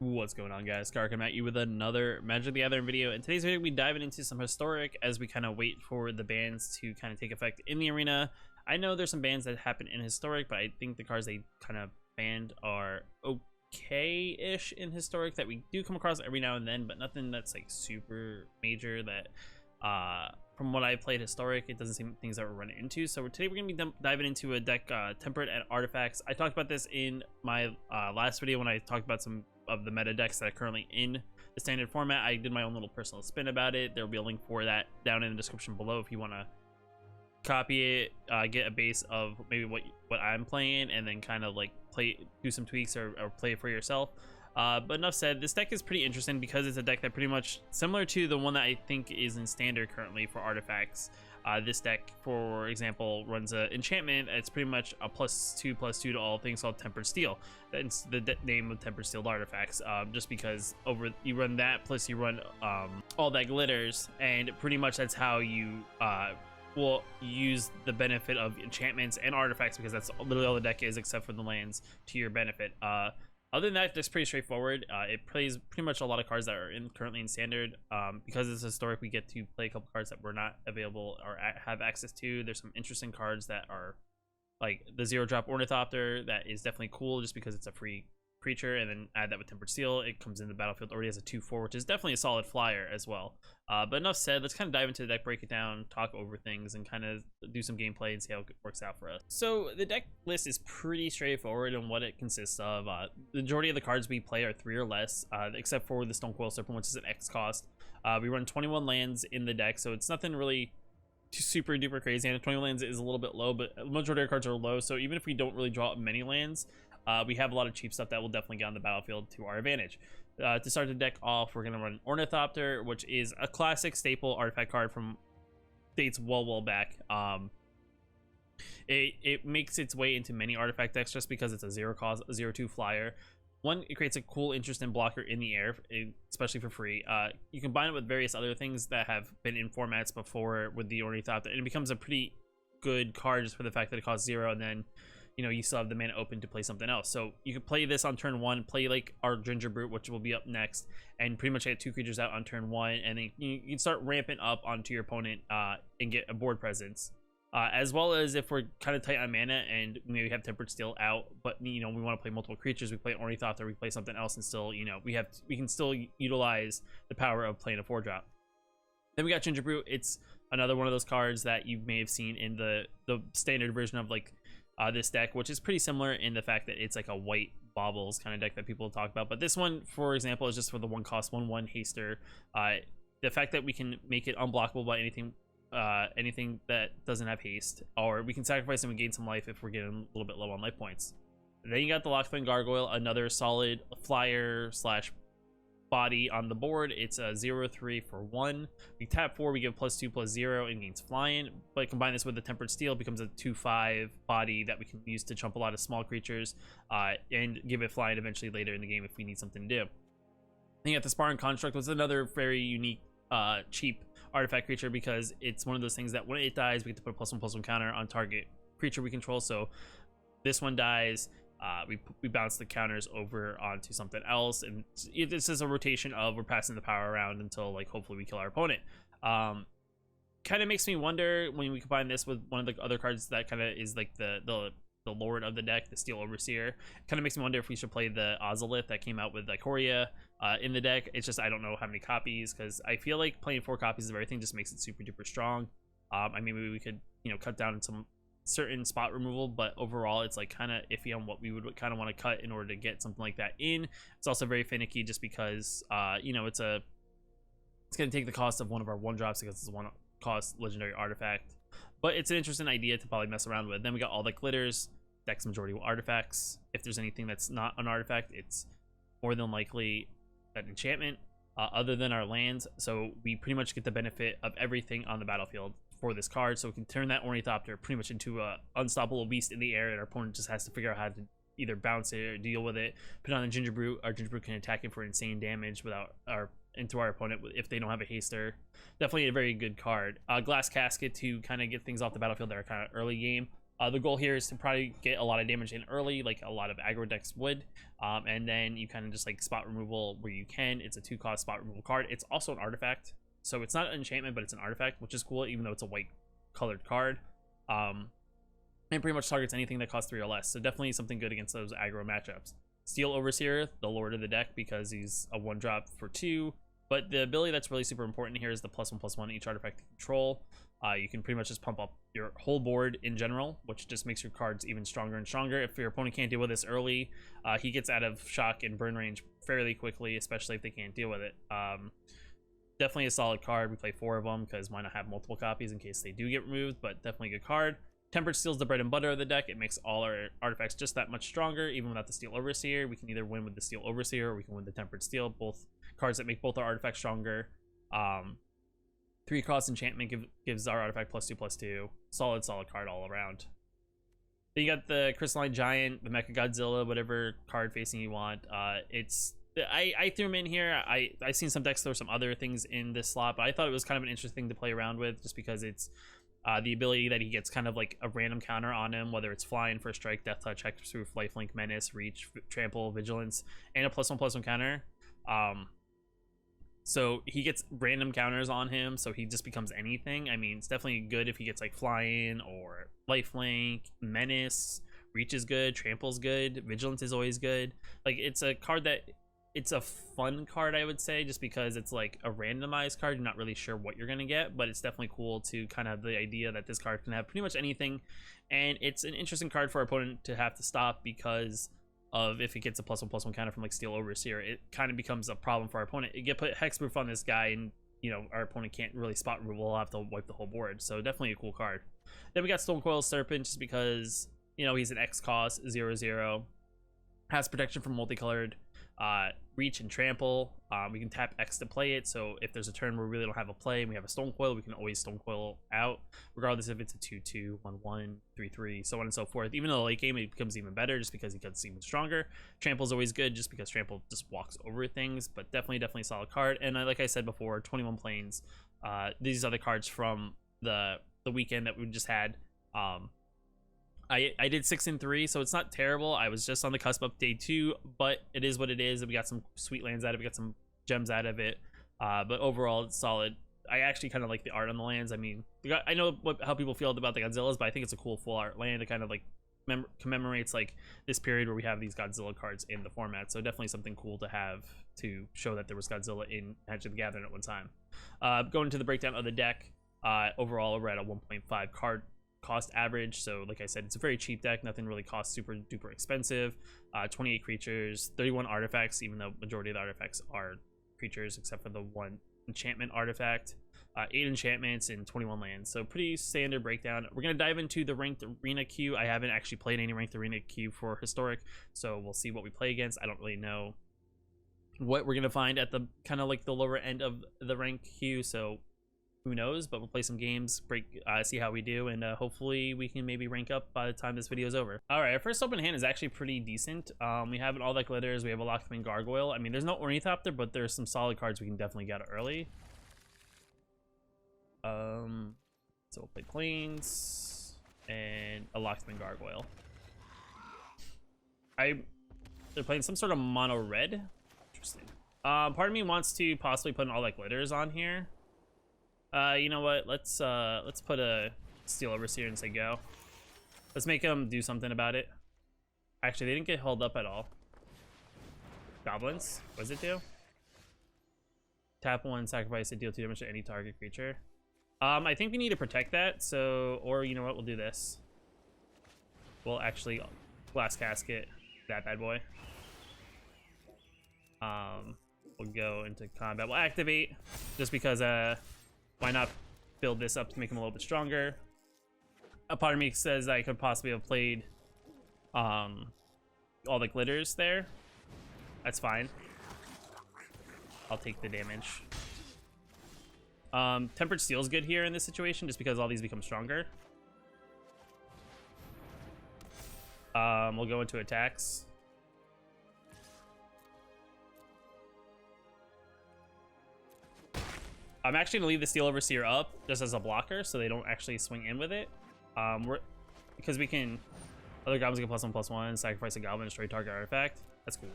What's going on, guys? Scar coming at you with another Magic the Gathering video. And today's video, we'll be diving into some historic as we kind of wait for the bans to kind of take effect in the arena. I know there's some bans that happen in historic, but I think the cards they kind of banned are okay-ish in historic that we do come across every now and then, but nothing that's like super major that from what I played historic, it doesn't seem things that we're running into. So today we're going to be diving into a deck temperate and artifacts. I talked about this in my last video when I talked about some of the meta decks that are currently in the standard format. I did my own little personal spin about it. There'll be a link for that down in the description below if you want to copy it, get a base of maybe what I'm playing, and then kind of like do some tweaks or play it for yourself. But enough said, this deck is pretty interesting because it's a deck that pretty much similar to the one that I think is in standard currently for artifacts. This deck, for example, runs an enchantment. It's pretty much a +2/+2 to all things called Tempered Steel. That's the name of Tempered Steel artifacts, just because you run that, plus you run all that glitters, and pretty much that's how you will use the benefit of enchantments and artifacts, because that's literally all the deck is except for the lands to your benefit. Other than that, it's pretty straightforward. It plays pretty much a lot of cards that are currently in standard. Because it's historic, we get to play a couple cards that were not available or have access to. There's some interesting cards that are like the 0-drop Ornithopter that is definitely cool just because it's a free creature, and then add that with Tempered Steel. It comes in the battlefield already as a 2/4, which is definitely a solid flyer as well. But enough said, let's kind of dive into the deck, break it down, talk over things, and kind of do some gameplay and see how it works out for us. So the deck list is pretty straightforward in what it consists of. The majority of the cards we play are 3 or less, except for the Stonecoil Serpent, which is an X cost. We run 21 lands in the deck, so it's nothing really super duper crazy, and 21 lands is a little bit low, but the majority of our cards are low, so even if we don't really draw up many lands, we have a lot of cheap stuff that will definitely get on the battlefield to our advantage. To start the deck off, we're going to run Ornithopter, which is a classic staple artifact card from dates well back. It makes its way into many artifact decks just because it's a 0-cost, 0/2 flyer. One, it creates a cool, interesting blocker in the air, especially for free. You combine it with various other things that have been in formats before with the Ornithopter, and it becomes a pretty good card just for the fact that it costs 0, and then you still have the mana open to play something else. So you can play this on turn 1, play like our Ginger Brute, which will be up next, and pretty much get 2 creatures out on turn 1, and then you can start ramping up onto your opponent and get a board presence. As well as if we're kind of tight on mana and maybe have Tempered Steel out, but we want to play multiple creatures, we play Ornithopter, we play something else, and still we can still utilize the power of playing a 4-drop. Then we got Ginger Brute. It's another one of those cards that you may have seen in the standard version of like this deck, which is pretty similar in the fact that it's like a white baubles kind of deck that people talk about. But this one, for example, is just for the 1-cost 1/1 haster. The fact that we can make it unblockable by anything that doesn't have haste, or we can sacrifice and gain some life if we're getting a little bit low on life points. Then you got the Lockfin Gargoyle, another solid flyer slash body on the board. It's a 0/3 for 1. We tap 4, we give +2/+0 and gains flying, but combine this with the Tempered Steel, becomes a 2/5 body that we can use to jump a lot of small creatures and give it flying eventually later in the game if we need something to do. Then you got the Sparring Construct, which is another very unique cheap artifact creature, because it's one of those things that when it dies, we get to put a +1/+1 counter on target creature we control. So this one dies, we bounce the counters over onto something else, and this is a rotation of we're passing the power around until like hopefully we kill our opponent. Kind of makes me wonder when we combine this with one of the other cards that kind of is like the lord of the deck, the Steel Overseer. Kind of makes me wonder if we should play the Ozolith that came out with Ikoria in the deck. It's just I don't know how many copies, because I feel like playing 4 copies of everything just makes it super duper strong. I mean, maybe we could cut down some certain spot removal, but overall it's like kind of iffy on what we would kind of want to cut in order to get something like that in. It's also very finicky just because it's going to take the cost of one of our 1-drops because it's a 1-cost legendary artifact, but it's an interesting idea to probably mess around with. Then we got all the glitters, deck's majority artifacts. If there's anything that's not an artifact, it's more than likely an enchantment other than our lands, so we pretty much get the benefit of everything on the battlefield for this card. So we can turn that Ornithopter pretty much into a unstoppable beast in the air, and our opponent just has to figure out how to either bounce it or deal with it. Put on the Ginger Brute, our Ginger Brute can attack it for insane damage into our opponent if they don't have a haster. Definitely a very good card. Glass Casket to kind of get things off the battlefield that are kind of early game. The goal here is to probably get a lot of damage in early, like a lot of aggro decks would, and then you kind of just like spot removal where you can. It's a 2-cost spot removal card. It's also an artifact, so it's not an enchantment, but it's an artifact, which is cool, even though it's a white colored card. And pretty much targets anything that costs 3 or less, so definitely something good against those aggro matchups. Steel Overseer, the lord of the deck, because he's a 1-drop for 2, but the ability that's really super important here is the +1/+1 each artifact to control. You can pretty much just pump up your whole board in general, which just makes your cards even stronger and stronger. If your opponent can't deal with this early, he gets out of shock and burn range fairly quickly, especially if they can't deal with it. Definitely a solid card. We play 4 of them because why not have multiple copies in case they do get removed, but definitely a good card. Tempered Steel's the bread and butter of the deck. It makes all our artifacts just that much stronger, even without the Steel Overseer. We can either win with the Steel Overseer or we can win the Tempered Steel, both cards that make both our artifacts stronger. 3-cost enchantment gives our artifact +2/+2. Solid card all around. Then you got the Crystalline Giant, the Mecha Godzilla, whatever card facing you want. I threw him in here. I've seen some decks throw some other things in this slot, but I thought it was kind of an interesting thing to play around with, just because it's the ability that he gets kind of like a random counter on him, whether it's flying, first strike, death touch, hexproof, lifelink, menace, reach, trample, vigilance, and a +1/+1 counter. So he gets random counters on him, so he just becomes anything. I mean, it's definitely good if he gets like flying or lifelink, menace, reach is good, trample's good, vigilance is always good. Like, it's a card that, it's a fun card, I would say, just because it's like a randomized card. You're not really sure what you're gonna get, but it's definitely cool to kind of the idea that this card can have pretty much anything, and it's an interesting card for our opponent to have to stop, because of if it gets a +1/+1 counter from like Steel Overseer, it kind of becomes a problem for our opponent. It get put hexproof on this guy, and you know, our opponent can't really spot removal. We'll have to wipe the whole board. So definitely a cool card. Then we got Stonecoil Serpent, just because, you know, he's an X cost 0/0, has protection from multicolored, reach and trample. We can tap X to play it, so if there's a turn where we really don't have a play and we have a Stonecoil, we can always Stonecoil out, regardless if it's a 2/2, 1/1, 3/3, so on and so forth. Even in the late game, it becomes even better just because he gets even stronger. Trample's always good just because Trample just walks over things, but definitely a solid card. And like I said before, 21 planes. These are the cards from the weekend that we just had. I did 6 and 3, so it's not terrible. I was just on the cusp of day 2, but it is what it is. We got some sweet lands out of it, we got some gems out of it, but overall it's solid. I actually kind of like the art on the lands. I mean, I know how people feel about the Godzillas, but I think it's a cool full art land. It kind of like commemorates like this period where we have these Godzilla cards in the format, so definitely something cool to have to show that there was Godzilla in Magic the Gathering at one time. Going into the breakdown of the deck, overall we're at a 1.5 card cost average, so like I said, it's a very cheap deck. Nothing really costs super duper expensive. 28 creatures, 31 artifacts, even though majority of the artifacts are creatures except for the 1 enchantment artifact. 8 enchantments and 21 lands, so pretty standard breakdown. We're gonna dive into the ranked arena queue. I haven't actually played any ranked arena queue for historic, so we'll see what we play against. I don't really know what we're gonna find at the kind of like the lower end of the ranked queue, so who knows, but we'll play some games, see how we do, and hopefully we can maybe rank up by the time this video is over. All right, our first open hand is actually pretty decent. We have an All That Glitters, we have a Lockman Gargoyle. I mean, there's no Ornithopter, but there's some solid cards we can definitely get early. So we'll play Plains and a Lockman Gargoyle. They're playing some sort of mono red. Interesting. Part of me wants to possibly put an All That Glitters on here. You know what? Let's put a Steel Overseer and say go. Let's make them do something about it. Actually, they didn't get held up at all. Goblins? What does it do? Tap 1, sacrifice it, deal 2 damage to any target creature. I think we need to protect that, so, or you know what? We'll do this. We'll actually Glass Casket that bad boy. We'll go into combat. We'll activate, just because, why not build this up to make him a little bit stronger? A part of me says I could possibly have played All the Glitters there. That's fine. I'll take the damage. Tempered Steel's good here in this situation, just because all these become stronger. We'll go into attacks. I'm actually gonna leave the Steel Overseer up just as a blocker, so they don't actually swing in with it. because we can. Other goblins get +1/+1. Sacrifice a goblin, destroy target artifact. That's cool.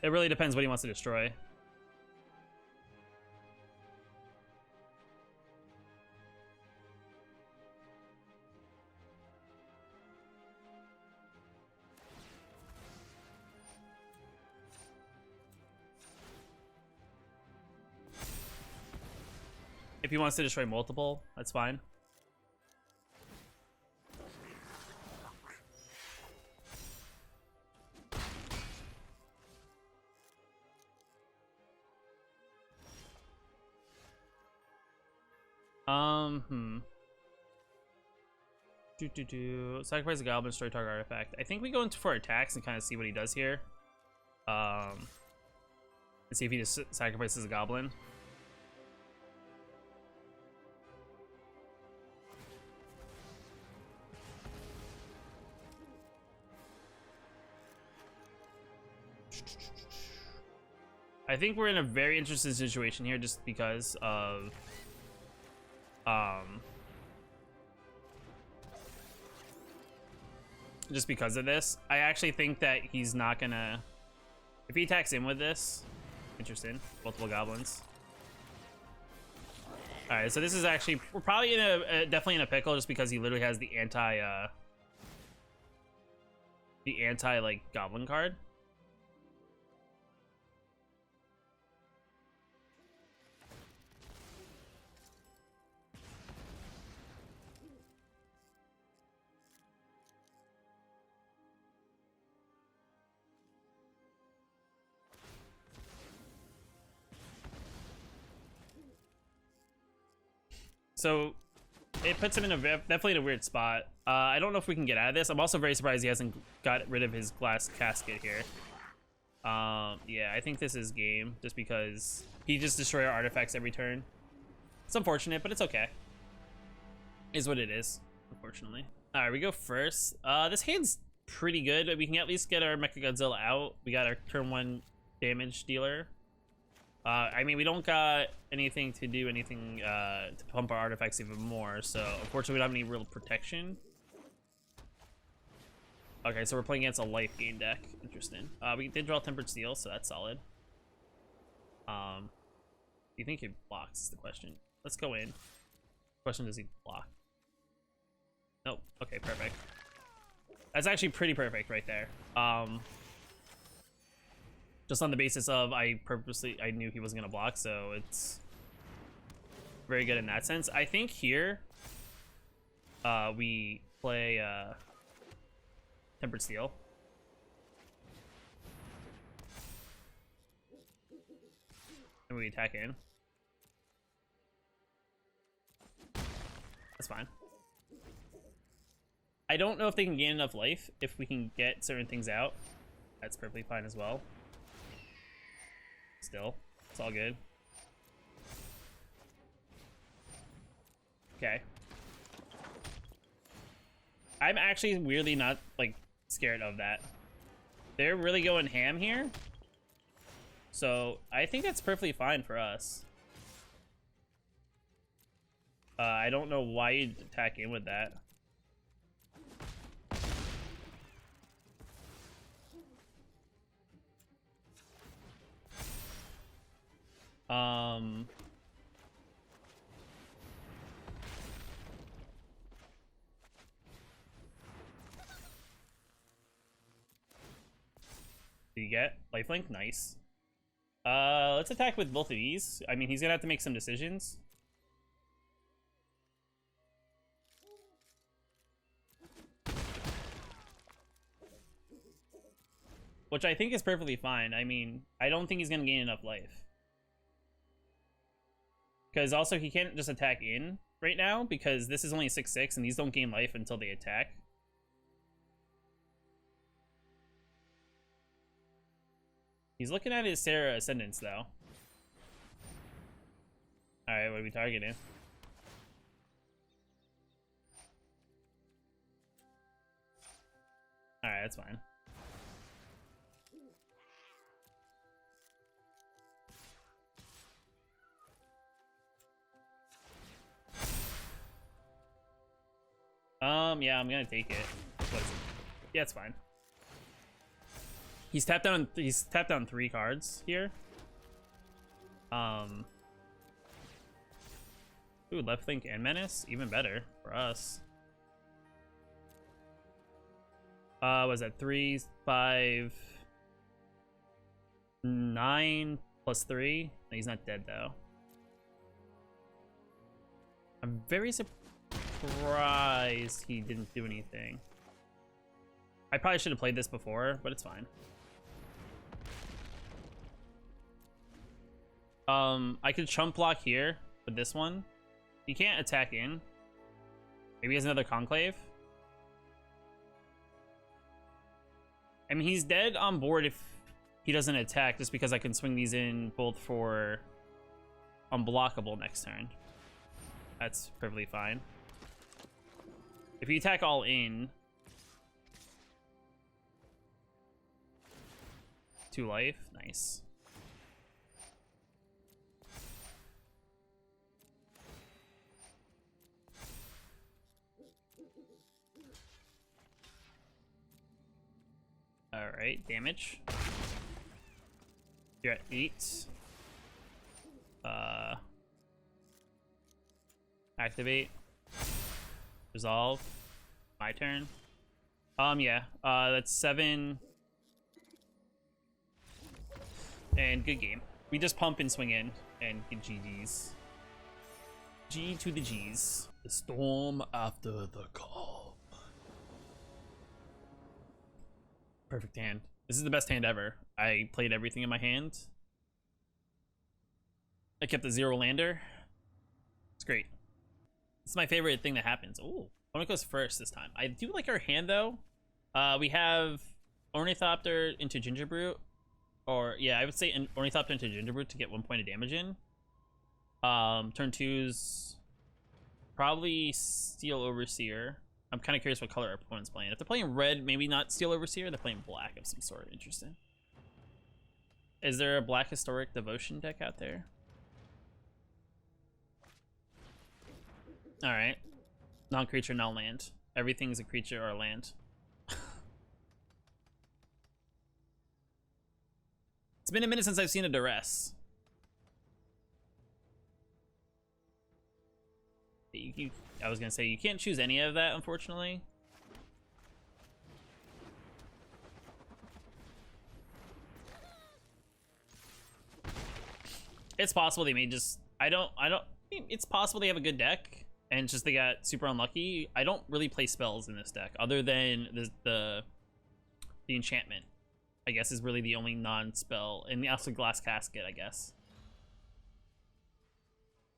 It really depends what he wants to destroy. If he wants to destroy multiple, that's fine. Sacrifice a goblin, destroy target artifact. I think we go into for attacks and kind of see what he does here. And see if he just sacrifices a goblin. I think we're in a very interesting situation here just because of this. I actually think that he's not gonna, if he attacks in with this, interesting, multiple goblins. All right, so this is actually, we're probably in a definitely in a pickle just because he literally has the anti like goblin card. So it puts him in a definitely in a weird spot. I don't know if we can get out of this. I'm also very surprised he hasn't got rid of his glass casket here. Yeah, I think this is game just because he just destroys our artifacts every turn. It's unfortunate, but it's okay. Is what it is, unfortunately. All right, we go first. This hand's pretty good. We can at least get our Mechagodzilla out. We got our turn 1 damage dealer. I mean, we don't got anything to do anything to pump our artifacts even more, so unfortunately we don't have any real protection. Okay, so we're playing against a life gain deck. Interesting. We did draw Tempered Steel, so that's solid. Do you think he blocks is the question. Let's go in. Question, does he block? Nope. Okay, perfect. That's actually pretty perfect right there. Just on the basis of I knew he wasn't gonna block, so it's very good in that sense. I think here we play Tempered Steel. And we attack in. That's fine. I don't know if they can gain enough life if we can get certain things out. That's perfectly fine as well. Still, it's all good. Okay. I'm actually weirdly not, like, scared of that. They're really going ham here. So, I think that's perfectly fine for us. I don't know why you'd attack in with that. Do you get lifelink? Nice. Let's attack with both of these. I mean, he's gonna have to make some decisions. Which I think is perfectly fine. I mean, I don't think he's gonna gain enough life. Because also he can't just attack in right now because this is only 6/6 and these don't gain life until they attack. He's looking at his Sarah Ascendants though. Alright, what are we targeting? Alright, that's fine. Yeah, I'm gonna take it. What is it? Yeah, it's fine. He's tapped down 3 cards here. Ooh, Left Think and Menace, even better for us. Was that 3, 5, 9 plus 3? No, he's not dead though. I'm very surprised he didn't do anything. I probably should have played this before, but it's fine. I could chump block here with this one. He can't attack in. Maybe he has another Conclave. I mean, he's dead on board if he doesn't attack, just because I can swing these in both for unblockable next turn. That's perfectly fine. If you attack all in, 2 life, nice. All right, damage. You're at 8. Activate. Resolve. My turn. Yeah. That's 7. And good game. We just pump and swing in and get GG's. G to the G's. The storm after the calm. Perfect hand. This is the best hand ever. I played everything in my hand. I kept the 0 lander. It's great. It's my favorite thing that happens. Oh, Opponent goes first this time. I do like our hand though. We have Ornithopter into Gingerbrute. Or yeah, I would say an Ornithopter into Gingerbrute to get 1 point of damage in. Turn 2's probably Steel Overseer. I'm kind of curious what color our opponent's playing. If they're playing red, maybe not Steel Overseer. They're playing black of some sort. Interesting. Is there a black Historic Devotion deck out there? All right. Non-creature, non-land. Everything's a creature or land. It's been a minute since I've seen a Duress. I was gonna say, you can't choose any of that, unfortunately. It's possible they may just, it's possible they have a good deck, and it's just they got super unlucky. I don't really play spells in this deck, other than the enchantment, I guess, is really the only non-spell, and also Glass Casket, I guess.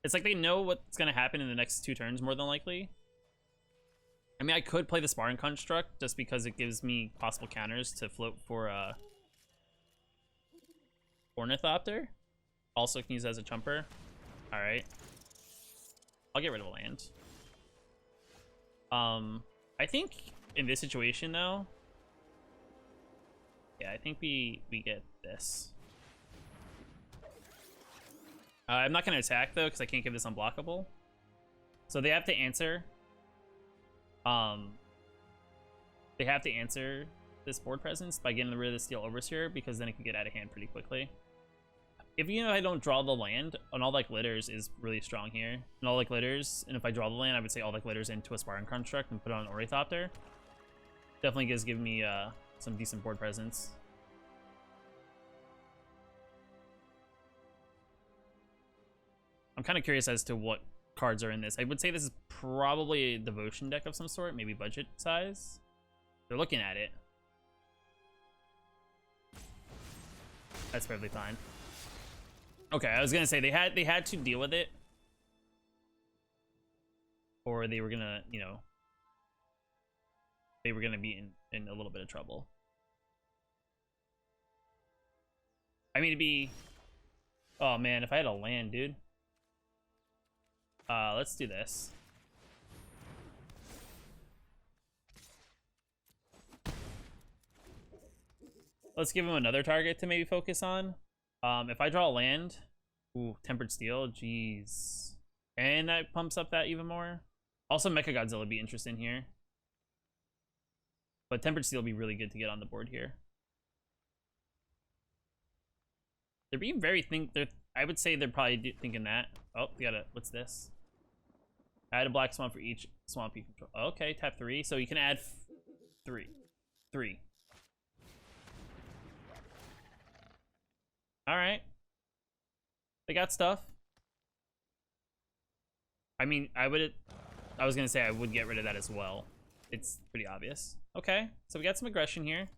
It's like they know what's going to happen in the next 2 turns, more than likely. I mean, I could play the Sparring Construct, just because it gives me possible counters to float for Ornithopter. Also can use it as a chumper. Alright. I'll get rid of a land. I think in this situation, though... Yeah, I think we get this. I'm not going to attack, though, because I can't give this unblockable. So they have to answer. They have to answer this board presence by getting rid of the Steel Overseer, because then it can get out of hand pretty quickly. If I don't draw the land, an All That Glitters is really strong here. An All That Glitters, and if I draw the land, I would say All That Glitters into a Sparring Construct and put it on Ornithopter. Definitely does give me some decent board presence. I'm kind of curious as to what cards are in this. I would say this is probably a Devotion deck of some sort, maybe budget size. They're looking at it. That's perfectly fine. Okay, I was gonna say they had to deal with it, or they were gonna, they were gonna be in a little bit of trouble. I mean, it'd be, oh man, if I had a land, dude. Let's do this. Let's give him another target to maybe focus on. If I draw a land, ooh, Tempered Steel, jeez. And that pumps up that even more. Also, Mechagodzilla would be interesting here. But Tempered Steel will be really good to get on the board here. They're being very I would say they're probably thinking that. Oh, we got what's this? Add a black swamp for each swamp you control. Okay, tap 3. So you can add 3. Alright. They got stuff. I mean, I was gonna say I would get rid of that as well. It's pretty obvious. Okay, so we got some aggression here.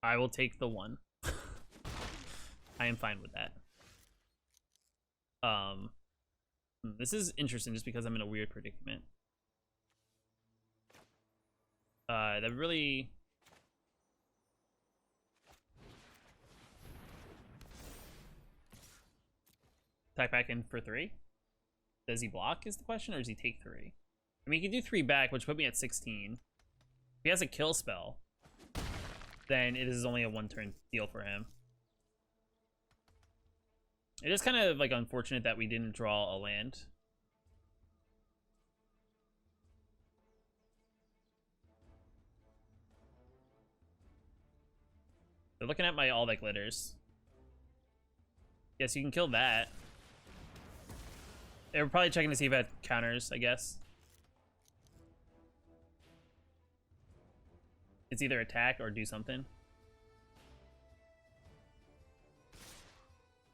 I will take the 1. I am fine with that. This is interesting just because I'm in a weird predicament. That really... Type back in for 3? Does he block is the question, or does he take 3? I mean, he can do 3 back, which put me at 16. If he has a kill spell, then it is only a 1-turn deal for him. It is kind of like unfortunate that we didn't draw a land. They're looking at my all that glitters. Yes, you can kill that. They were probably checking to see if it had counters, I guess. It's either attack or do something.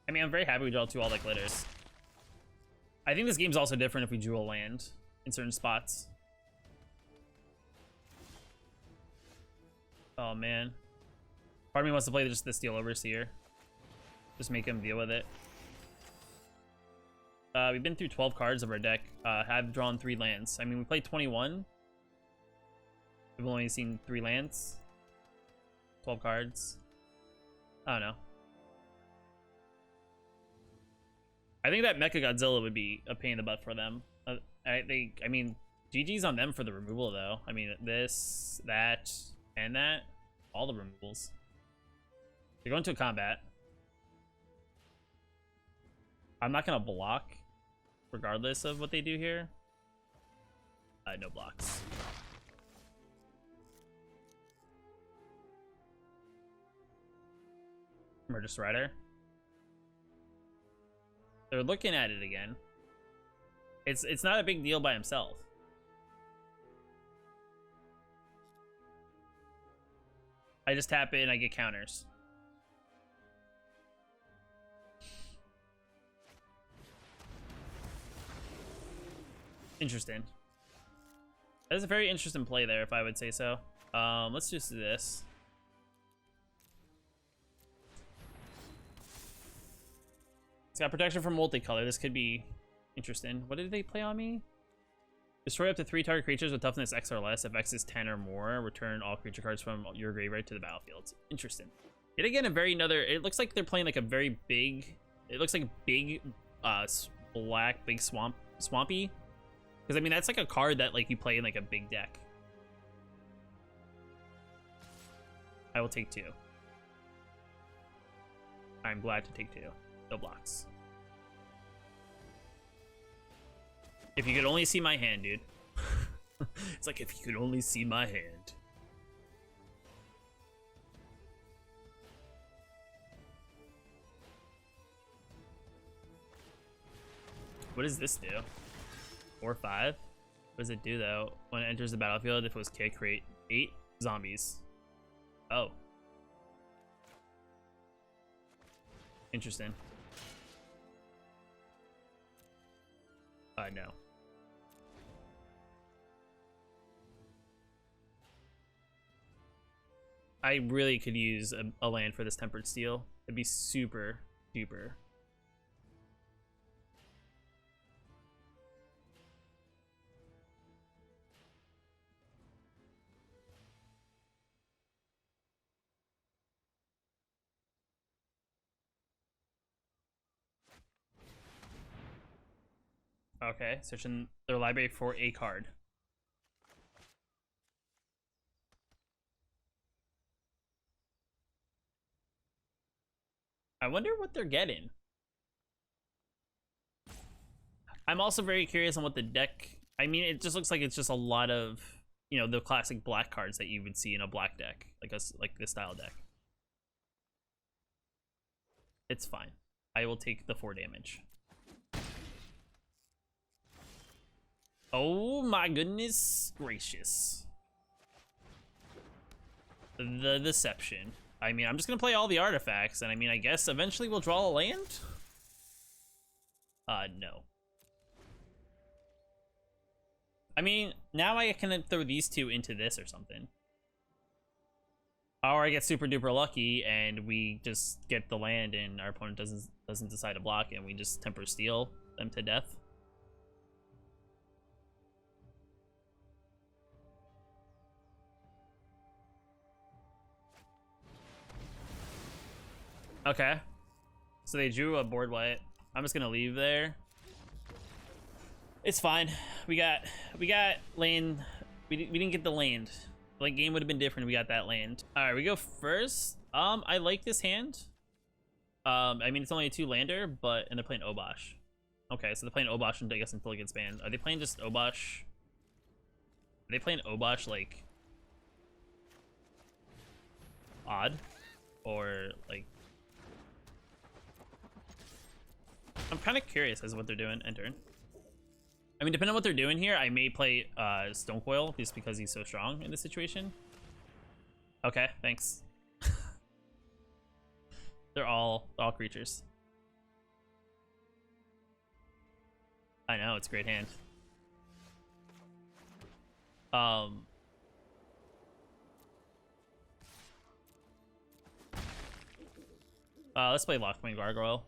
I mean, I'm very happy we draw 2 all that glitters. I think this game's also different if we drew a land in certain spots. Oh, man. Part of me wants to play just the Steel Overseer. Just make him deal with it. We've been through 12 cards of our deck. Have drawn 3 lands. I mean, we played 21. We've only seen 3 lands. 12 cards. I don't know. I think that Mecha Godzilla would be a pain in the butt for them. I mean, GG's on them for the removal, though. I mean, this, that, and that. All the removals. They're going to a combat. I'm not going to block, regardless of what they do here. No blocks. Murder Strider. They're looking at it again. It's not a big deal by himself. I just tap in, I get counters. Interesting. That is a very interesting play there, if I would say so. Let's just do this. It's got protection from multicolor. This could be interesting. What did they play on me? Destroy up to 3 target creatures with toughness X or less. If X is 10 or more, return all creature cards from your graveyard to the battlefield. Interesting. Yet again, it looks like they're playing like a very big, it looks like big, black, big swampy. Because, I mean, that's like a card that like you play in like a big deck. I will take 2. I'm glad to take 2. No blocks. If you could only see my hand, dude. It's like, if you could only see my hand. What does this do? 4 or 5? What does it do, though? When it enters the battlefield, if it was kick, create 8 zombies. Oh. Interesting. No. I really could use a land for this Tempered Steel. It'd be super duper. Okay, searching their library for a card. I wonder what they're getting. I'm also very curious on what the deck I mean, it just looks like it's just a lot of, you know, the classic black cards that you would see in a black deck, like this style deck. It's fine. I will take the 4 damage. Oh my goodness gracious. The deception. I mean, I'm just gonna play all the artifacts, and I mean, I guess eventually we'll draw a land? No. I mean, now I can throw these 2 into this or something. Or I get super duper lucky and we just get the land and our opponent doesn't decide to block and we just temper steel them to death. Okay. So they drew a board white. I'm just gonna leave there. It's fine. We got land. We didn't get the land. Like, game would have been different if we got that land. All right, we go first. I like this hand. I mean, it's only a 2-lander, but and they're playing Obosh. Okay, so they're playing Obosh and I guess until it gets banned. Are they playing just Obosh? Are they playing Obosh like odd, or like? I'm kind of curious as to what they're doing. Enter. I mean, depending on what they're doing here, I may play Stonecoil just because he's so strong in this situation. Okay, thanks. They're all creatures. I know, it's a great hand. Let's play Lockman Gargoyle.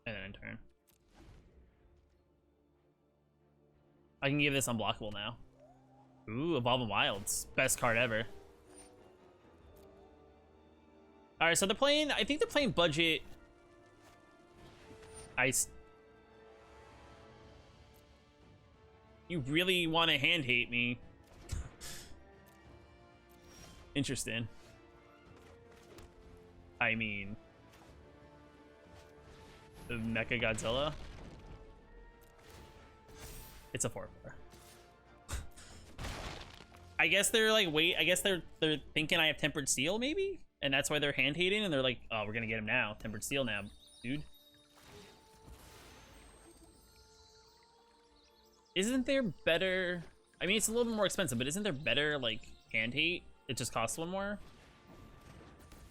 And then in turn. I can give this unblockable now. Ooh, Evolving Wilds. Best card ever. Alright, so they're playing, I think they're playing budget ice. You really want to hand hate me? Interesting. I mean, the Mecha Godzilla. It's a 4/4. I guess they're like, wait. I guess they're thinking I have Tempered Steel, maybe, and that's why they're hand hating, and they're like, oh, we're gonna get him now, Tempered Steel now, dude. Isn't there better? I mean, it's a little bit more expensive, but isn't there better like hand hate? It just costs 1 more.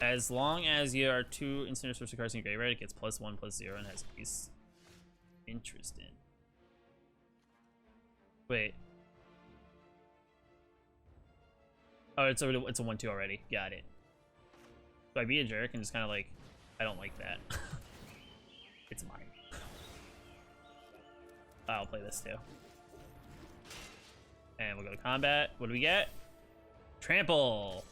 As long as you are 2 instant or sorcery cards in your graveyard, it gets +1/+0 and has peace. Interesting. Wait. Oh, it's a 1/2 already. Got it. So I be a jerk and just kind of like, I don't like that. It's mine. I'll play this too. And we'll go to combat. What do we get? Trample.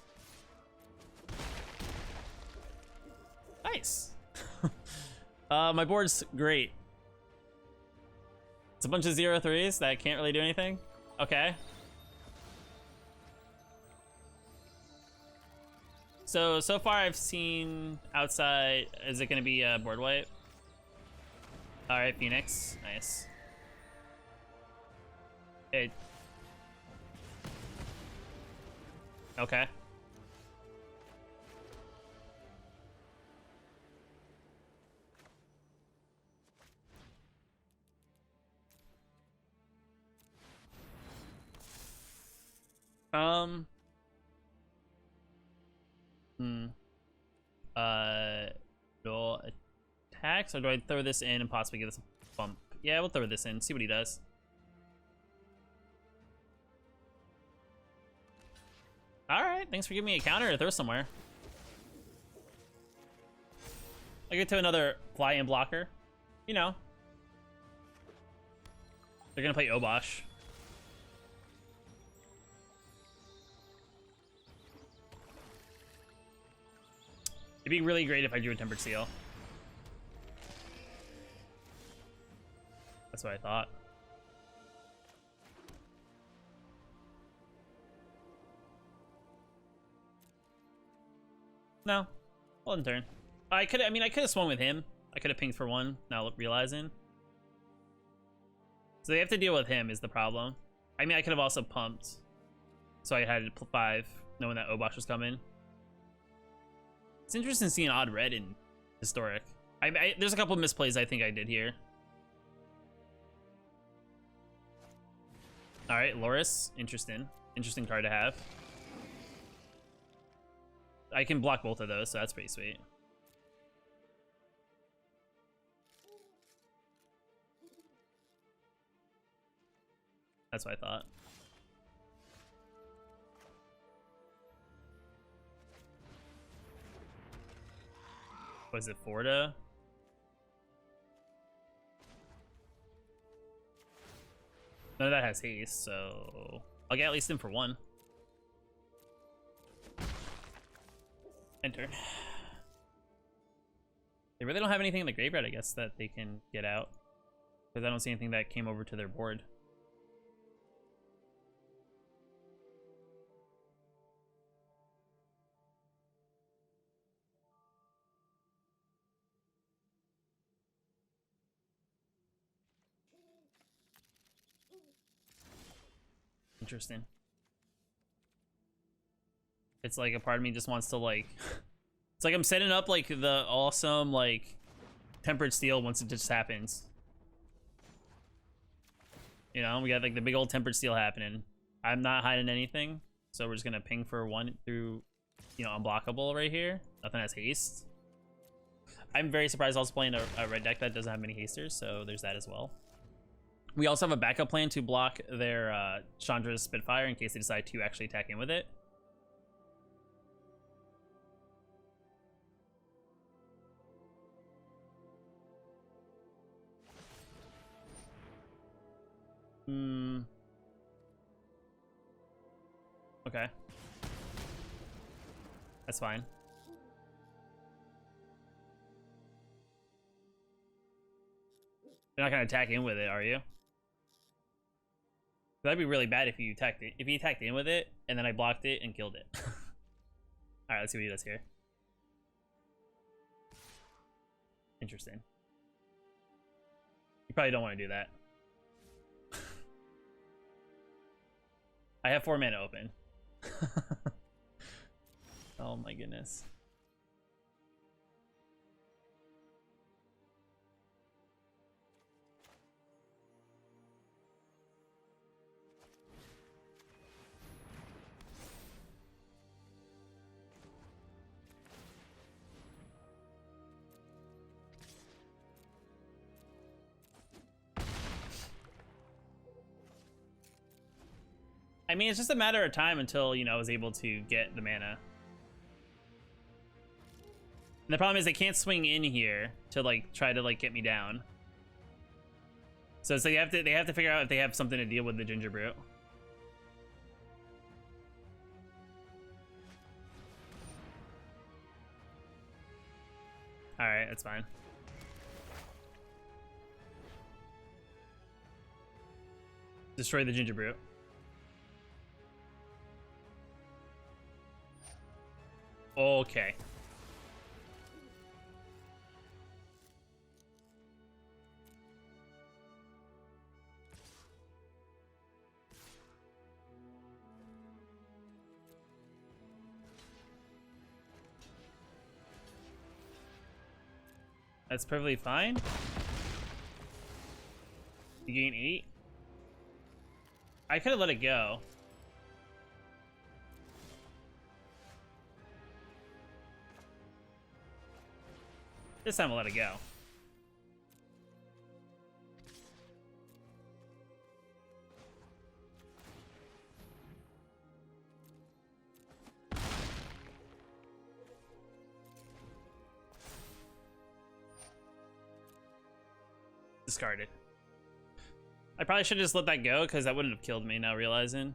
Nice. My board's great. It's a bunch of 0/3s that can't really do anything. Okay. So far I've seen outside. Is it gonna be a board wipe? All right, Phoenix. Nice. It. Okay. No attacks, or do I throw this in and possibly give this a bump? Yeah, we'll throw this in, see what he does. Alright, thanks for giving me a counter to throw somewhere. I get to another fly-in blocker. You know. They're gonna play Obosh. It'd be really great if I drew a Tempered Seal. That's what I thought. No. Well, in turn. I mean, I could have swung with him. I could have pinged for 1, now realizing. So they have to deal with him is the problem. I mean, I could have also pumped. So I had 5, knowing that Obosh was coming. It's interesting seeing odd red in Historic. There's a couple of misplays I think I did here. Alright, Loris. Interesting. Interesting card to have. I can block both of those, so that's pretty sweet. That's what I thought. Was it Forda? None of that has haste, so I'll get at least in for 1. Enter. They really don't have anything in the graveyard, I guess, that they can get out. Because I don't see anything that came over to their board. Interesting. It's like a part of me just wants to like it's like I'm setting up like the awesome like tempered steel once it just happens. You know, we got like the big old tempered steel happening. I'm not hiding anything, so we're just gonna ping for 1 through, you know, unblockable right here. Nothing has haste. I'm very surprised I was playing a red deck that doesn't have many hasters, so there's that as well. We also have a backup plan to block their Chandra's Spitfire in case they decide to actually attack in with it. Okay. That's fine. You're not gonna attack in with it, are you? That'd be really bad if you attacked it. If he attacked in with it, and then I blocked it and killed it. Alright, let's see what he does here. Interesting. You probably don't want to do that. I have 4 mana open. Oh my goodness. I mean, it's just a matter of time until, you know, I was able to get the mana. And the problem is they can't swing in here to like try to like get me down. So they have to figure out if they have something to deal with the Ginger Brute. All right, that's fine. Destroy the Ginger Brute. Okay. That's perfectly fine. You gain 8. I could have let it go. This time I'll let it go. Discarded. I probably should have just let that go because that wouldn't have killed me now realizing.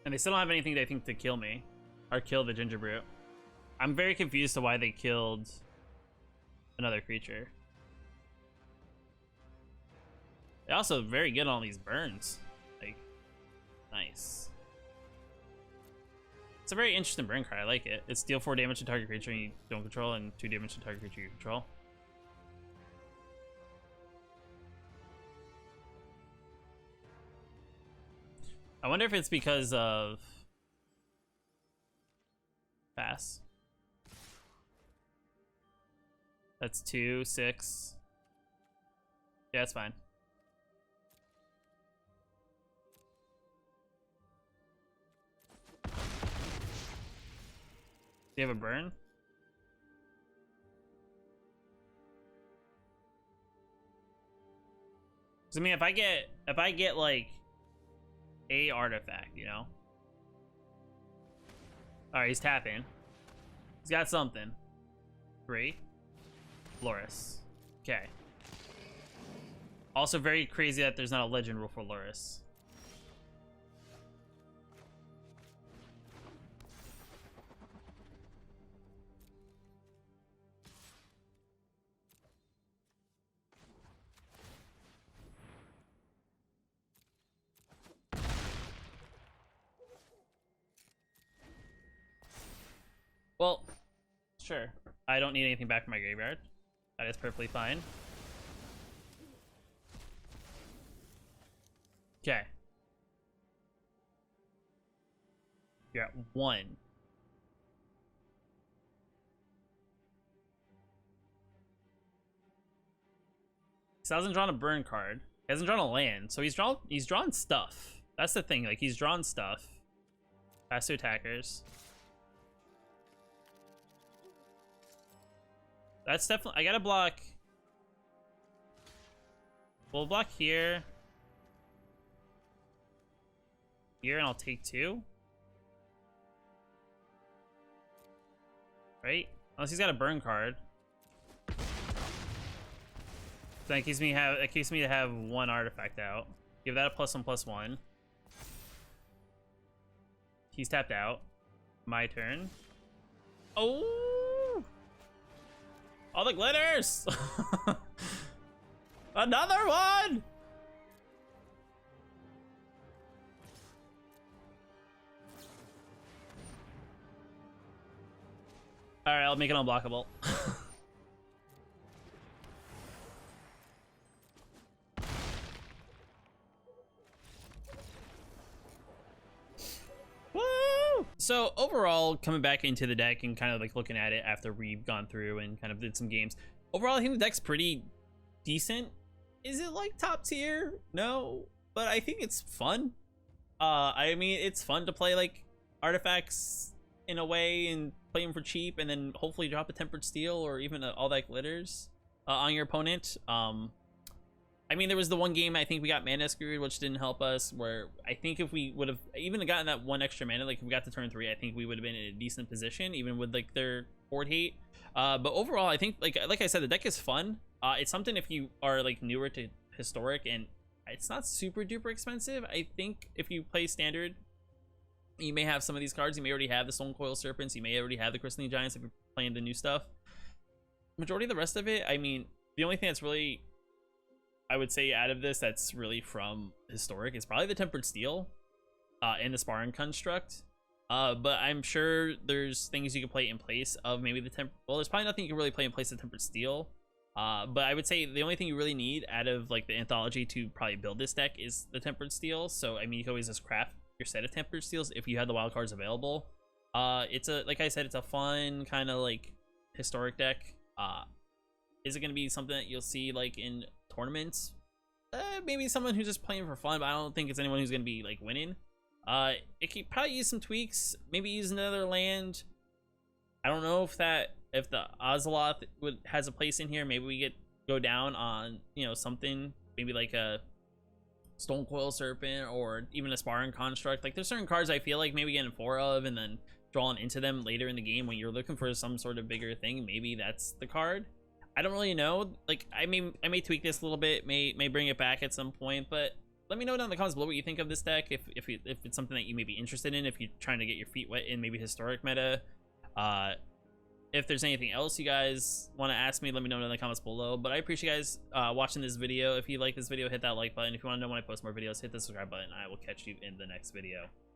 And they still don't have anything, I think, to kill me. Or kill the Ginger Brute. I'm very confused to why they killed another creature. They're also very good on these burns. Like, nice. It's a very interesting burn card. I like it. It's deal 4 damage to target creature you don't control and 2 damage to target creature you control. I wonder if it's because of pass. That's 2, 6. Yeah, it's fine. Do you have a burn? I mean, if I get like a artifact, you know. All right, he's tapping. He's got something. 3. Loris. Okay. Also very crazy that there's not a legend rule for Loris. Well, sure. I don't need anything back from my graveyard. That is perfectly fine. Okay. You're at 1. He hasn't drawn a burn card. He hasn't drawn a land, so he's drawn stuff. That's the thing. Like, he's drawn stuff. Pass to attackers. That's definitely... I gotta block... We'll block here. Here, and I'll take 2. Right? Unless he's got a burn card. So that keeps me to have 1 artifact out. Give that a +1/+1. He's tapped out. My turn. Oh! All the glitters! Another one! Alright, I'll make it unblockable. Woo! So overall, coming back into the deck and kind of like looking at it after we've gone through and kind of did some games, overall I think the deck's pretty decent. Is it like top tier? No, but I think it's fun. I mean, it's fun to play like artifacts in a way and play them for cheap, and then hopefully drop a tempered steel or even all that glitters on your opponent. I mean, there was the one game I think we got mana screwed, which didn't help us, where I think if we would have even gotten that 1 extra mana, like if we got to turn 3, I think we would have been in a decent position, even with like their board hate. But overall, I think like I said, the deck is fun. It's something if you are like newer to historic, and it's not super duper expensive. I think if you play standard, you may have some of these cards. You may already have the Stone Coil Serpents. You may already have the Crystalline Giants if you're playing the new stuff. Majority of the rest of it, I mean, the only thing that's really, I would say, out of this that's really from historic is probably the Tempered Steel and the Sparring Construct. But I'm sure there's things you can play in place of maybe the well, there's probably nothing you can really play in place of Tempered Steel. But I would say the only thing you really need out of like the anthology to probably build this deck is the Tempered Steel. So I mean, you can always just craft your set of Tempered Steels if you have the wild cards available. It's a, like I said, it's a fun kind of like historic deck. Is it going to be something that you'll see like in tournaments? Maybe someone who's just playing for fun, but I don't think it's anyone who's going to be like winning. It could probably use some tweaks. Maybe use another land. I don't know if the Oceloth has a place in here. Maybe we go down on, you know, something maybe like a Stone Coil Serpent or even a Sparring Construct. Like there's certain cards I feel like maybe getting 4 of and then drawing into them later in the game when you're looking for some sort of bigger thing. Maybe that's the card. I don't really know. Like I may tweak this a little bit, may bring it back at some point, but let me know down in the comments below what you think of this deck. If it's something that you may be interested in, if you're trying to get your feet wet in maybe historic meta. If there's anything else you guys want to ask me, let me know in the comments below. But I appreciate you guys watching this video. If you like this video, hit that like button. If you want to know when I post more videos, hit the subscribe button. I will catch you in the next video.